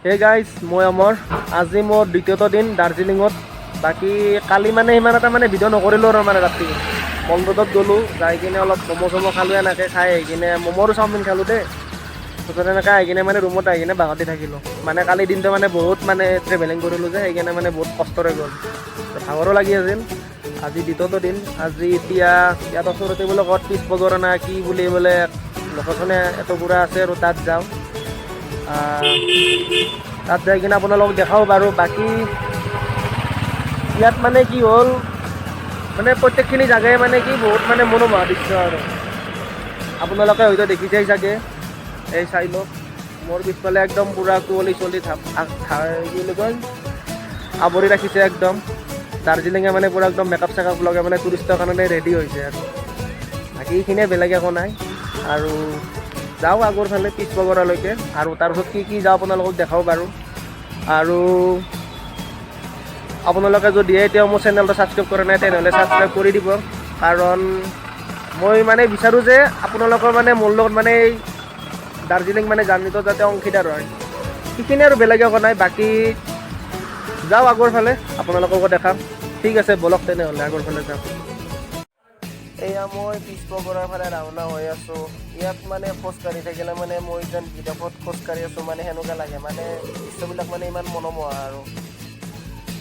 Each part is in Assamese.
হে গাইজ মই অমৰ আজি মোৰ দ্বিতীয়টো দিন দাৰ্জিলিঙত বাকী কালি মানে ইমান এটা মানে ভিডিঅ' নকৰিলোঁ আৰু মানে ৰাতি মল ৰোডত গ'লোঁ যাই কিনে অলপ ম'ম' চম' খালোঁ এনেকৈ খাই আহি কিনে ম'ম' আৰু চাওমিন খালোঁ দেই তাৰপিছত এনেকৈ আহি কিনে মানে ৰুমত আহি কিনে বাগতি থাকিলোঁ মানে কালি দিনটো মানে বহুত মানে ট্ৰেভেলিং কৰিলোঁ যে সেইকাৰণে মানে বহুত কষ্টৰে গ'ল ভাগৰো লাগি আছিল আজি দ্বিতীয়টো দিন আজি এতিয়া ইয়াত ওচৰতে বোলে ক'ত পিছ পগৰা না কি বুলি বোলে লোকেশ্যনে এটুকুৰা আছে আৰু তাত যাওঁ তাত যাই কিনে আপোনালোকক দেখাও বাৰু বাকী ইয়াত মানে কি হ'ল মানে প্ৰত্যেকখিনি জাগাই মানে কি বহুত মানে মনোমোহা দৃশ্য আৰু আপোনালোকে হয়তো দেখিছেই চাগে এই চাই লওক মোৰ পিছফালে একদম পূৰা কুঁৱলী চলি কি বুলি কয় আৱৰি ৰাখিছে একদম দাৰ্জিলিঙে মানে পূৰা একদম মেকআপ চেকআপ লগাই মানে টুৰিষ্টৰ কাৰণে ৰেডি হৈছে আৰু বাকী এইখিনিয়ে বেলেগ একো নাই আৰু যাওঁ আগৰ ফালে পিছ পগৰালৈকে আৰু তাৰপিছত কি যাওঁ আপোনালোকক দেখাওঁ বাৰু আৰু আপোনালোকে যদি এতিয়াও মোৰ চেনেলটো ছাবস্ক্ৰাইব কৰা নাই তেনেহ'লে ছাবস্ক্ৰাইব কৰি দিব কাৰণ মই মানে বিচাৰোঁ যে আপোনালোকৰ মানে মোৰ লগত মানে এই দাৰ্জিলিং মানে জাৰ্ণিটো যাতে অংশীদাৰ হয় সেইখিনি আৰু বেলেগ একো নাই বাকী যাওঁ আগৰ ফালে আপোনালোককো দেখাম ঠিক আছে বলক তেনেহ'লে আগৰ ফালে যাওঁ এয়া মই পিছ পগৰাৰ ফালে ৰাওনা হৈ আছোঁ ইয়াত মানে খোজকাঢ়ি থাকিলে মানে মই যেন বিদেশত খোজকাঢ়ি আছোঁ মানে সেনেকুৱা লাগে মানে দৃশ্যবিলাক মানে ইমান মনোমোহা আৰু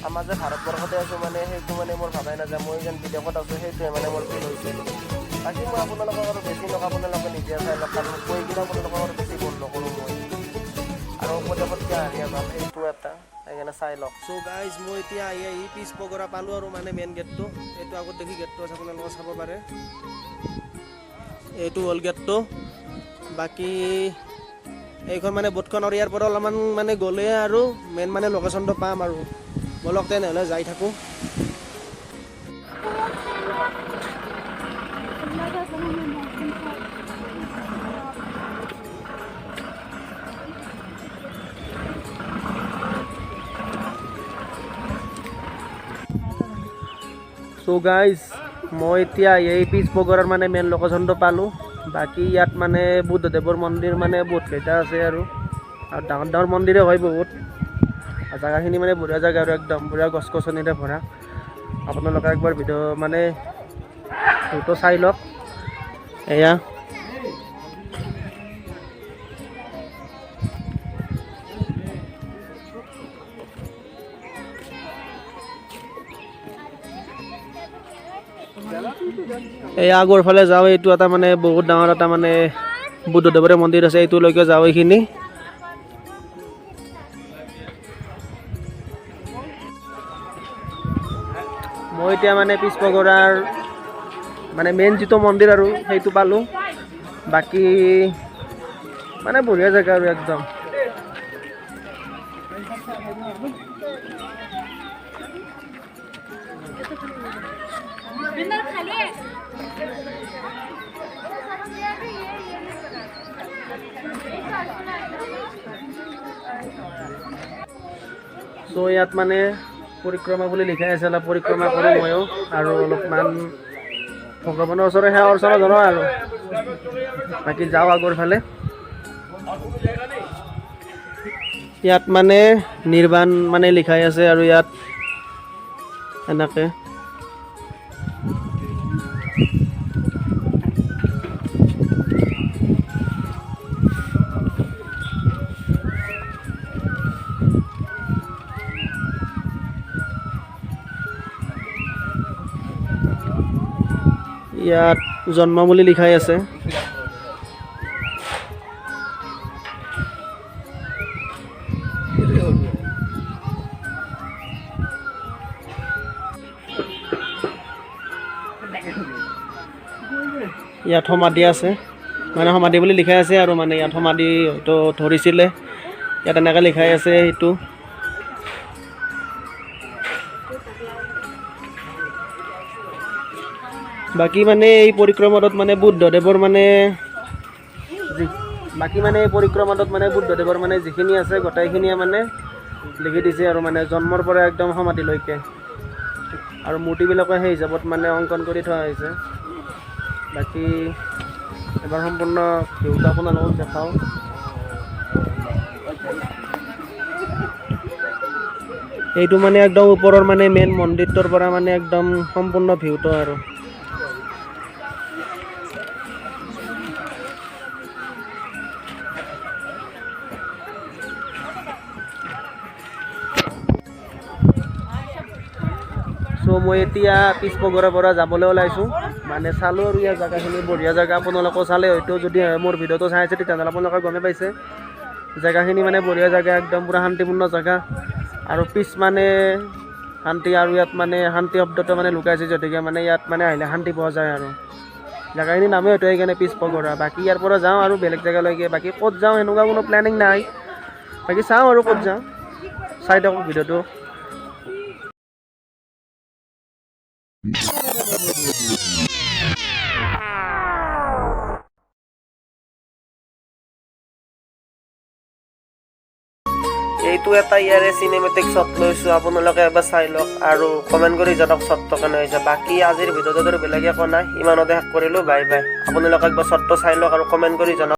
আমাৰ যে ভাৰতবৰ্ষতে আছোঁ মানে সেইটো মানে মোৰ ভাবাই নাযায় মই যেন বিদেশত আছোঁ সেইটোৱে মানে মোৰ ফিল হৈছে বাকী মই আপোনালোকক আৰু বেছি নক আপোনালোকে নিজে চাই লওক কাৰণ কৈ কিনে আপোনালোকক আৰু বেছি ভুল নকৰোঁ মই আৰু উপদেশতকৈ হাৰিয়া পাম সেইটো এটা সেইকাৰণে চাই লওক চ' গাইজ মই এতিয়া আহি পিছ পগৰা পালোঁ আৰু মানে মেইন গেটটো এইটো আগত দেখি গেটটো আছে আপোনালোকে চাব পাৰে এইটো হ'ল গেটটো বাকী এইখন মানে বোটখন আৰু ইয়াৰ পৰা অলপমান মানে গ'লে আৰু মেইন মানে লোকেশ্যনটো পাম আৰু বলক তেনেহ'লে যাই থাকোঁ চ' গাইজ মই এতিয়া এই পিছ পগৰাৰ মানে মেইন লোকেশ্যনটো পালোঁ বাকী ইয়াত মানে বুদ্ধদেৱৰ মন্দিৰ মানে বহুত কেইটা আছে আৰু ডাঙৰ ডাঙৰ মন্দিৰে হয় বহুত আৰু জেগাখিনি মানে বঢ়িয়া জেগা আৰু একদম বঢ়িয়া গছ গছনিৰে ভৰা আপোনালোকে একবাৰ ভিডিঅ' মানে সেইটো চাই লওক এয়া এই আগৰ ফালে যাওঁ এইটো এটা মানে বহুত ডাঙৰ এটা মানে বুদ্ধদেৱৰে মন্দিৰ আছে এইটোলৈকে যাওঁ এইখিনি মই এতিয়া মানে পিছ পগৰাৰ মানে মেইন যিটো মন্দিৰ আৰু সেইটো পালোঁ বাকী মানে বঢ়িয়া জেগা আৰু একদম চ' ইয়াত মানে পৰিক্ৰমা বুলি লিখাই আছে অলপ পৰিক্ৰমা কৰোঁ ময়ো আৰু অলপমান ভগৱানৰ ওচৰত সেৱা অৰ্চনা জনাওঁ আৰু বাকী যাওঁ আগৰ ফালে ইয়াত মানে নিৰ্বাণ মানে লিখাই আছে আৰু ইয়াত এনেকৈ ইয়াত জন্ম বুলি লিখাই আছে ইয়াত সমাধি আছে মানে সমাধি বুলি লিখাই আছে আৰু মানে ইয়াত সমাধি হয়তো ধৰিছিলে ইয়াত এনেকৈ লিখাই আছে সেইটো বাকী মানে এই পৰিক্ৰমাটোত মানে বুদ্ধদেৱৰ মানে বুদ্ধদেৱৰ মানে যিখিনি আছে গোটেইখিনিয়ে মানে লিখি দিছে আৰু মানে জন্মৰ পৰা একদম সমাধিলৈকে আৰু মূৰ্তিবিলাকো সেই হিচাপত মানে অংকন কৰি থোৱা হৈছে বাকী এবাৰ সম্পূৰ্ণ ভিউটো আপোনালোকক দেখাওঁ এইটো মানে একদম ওপৰৰ মানে মেইন মন্দিৰটোৰ পৰা মানে একদম সম্পূৰ্ণ ভিউটো আৰু চ' মই এতিয়া পিছ পগৰাৰ পৰা যাবলৈ ওলাইছোঁ মানে চালোঁ আৰু ইয়াৰ জেগাখিনি বঢ়িয়া জেগা আপোনালোকেও চালে হয়তো যদি মোৰ ভিডিঅ'টো চাই আছে তেতিয়াহ'লে আপোনালোকে গমেই পাইছে জেগাখিনি মানে বঢ়িয়া জেগা একদম পূৰা শান্তিপূৰ্ণ জেগা আৰু পিছ মানে শান্তি আৰু ইয়াত মানে শান্তি শব্দটো মানে লুকাইছে যদিহে মানে ইয়াত মানে আহিলে শান্তি পোৱা যায় আৰু জেগাখিনি নামেই হয়তো সেইকাৰণে পিছ পগৰা বাকী ইয়াৰ পৰা যাওঁ আৰু বেলেগ জেগালৈকে বাকী ক'ত যাওঁ এনেকুৱা কোনো প্লেনিং নাই বাকী চাওঁ আৰু ক'ত যাওঁ চাই থাকক ভিডিঅ'টো এইটো এটা ইয়াৰে চিনেমেটিক শ্বট লৈছোঁ আপোনালোকে এবাৰ চাই লওক আৰু কমেণ্ট কৰি জনাওক শ্বটটো কেনে হৈছে বাকী আজিৰ ভিডিঅ'টোত আৰু বেলেগ একো নাই ইমানতে শেষ কৰিলোঁ বাই বাই আপোনালোকে একবাৰ শ্বটটো চাই লওক আৰু কমেণ্ট কৰি জনাওক